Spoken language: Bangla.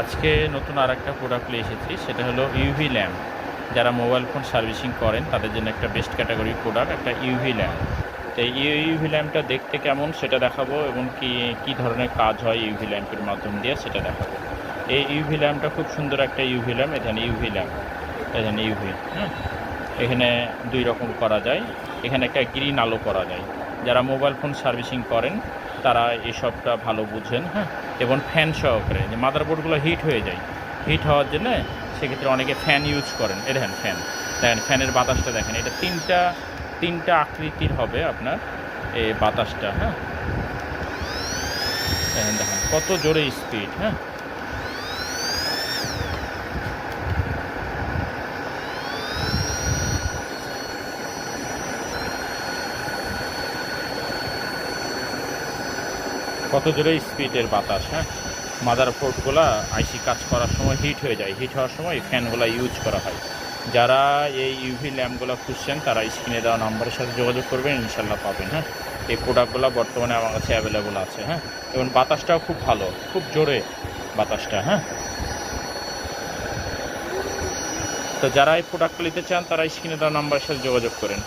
আজকে নতুন আরেকটা প্রোডাক্ট নিয়ে এসেছি, সেটা হলো ইউভি ল্যাম্প। যারা মোবাইল ফোন সার্ভিসিং করেন তাদের জন্য একটা বেস্ট ক্যাটাগরি প্রোডাক্ট, একটা ইউভি ল্যাম্প। তো এই ইউভি ল্যাম্পটা দেখতে কেমন সেটা দেখাবো, এবং কী ধরনের কাজ হয় ইউভি ল্যাম্পের মাধ্যম দিয়ে সেটা দেখাবো। এই ইউভি ল্যাম্পটা খুব সুন্দর একটা ইউভি ল্যাম্প। এখানে ইউভি ল্যাম্প, এখানে ইউভি, হ্যাঁ, এখানে দুই রকম করা যায়। এখানে একটা গ্রিন আলো করা যায়। যারা মোবাইল ফোন সার্ভিসিং করেন তারা এসবটা ভালো বুঝেন, হ্যাঁ। এবং ফ্যান সহকারে, যে মাদারবোর্ডগুলো হিট হয়ে যায়, হিট হওয়ার জন্য সেক্ষেত্রে অনেকে ফ্যান ইউজ করেন। এ দেখেন ফ্যান, দেখেন ফ্যানের বাতাসটা দেখেন, এটা তিনটা আকৃতির হবে আপনার এই বাতাসটা, হ্যাঁ। দেখেন কত জোরে স্পিড, হ্যাঁ। কত জোরে স্পিডের বাতাস, হ্যাঁ। মাদারবোর্ডগুলো আইসি কাজ করার সময় হিট হয়ে যায়, হিট হওয়ার সময় এই ফ্যানগুলো ইউজ করা হয়। যারা এই ইউভি ল্যাম্পগুলো খুঁজছেন তারা স্ক্রিনে দেওয়া নাম্বারের সাথে যোগাযোগ করবেন, ইনশাল্লাহ পাবেন, হ্যাঁ। এই প্রোডাক্টগুলো বর্তমানে আমার কাছে অ্যাভেলেবল আছে, হ্যাঁ। এবং বাতাসটাও খুব ভালো, খুব জোরে বাতাসটা, হ্যাঁ। তো যারা এই প্রোডাক্ট নিতে চান তারা স্ক্রিনে দেওয়া নাম্বারের সাথে যোগাযোগ করেন।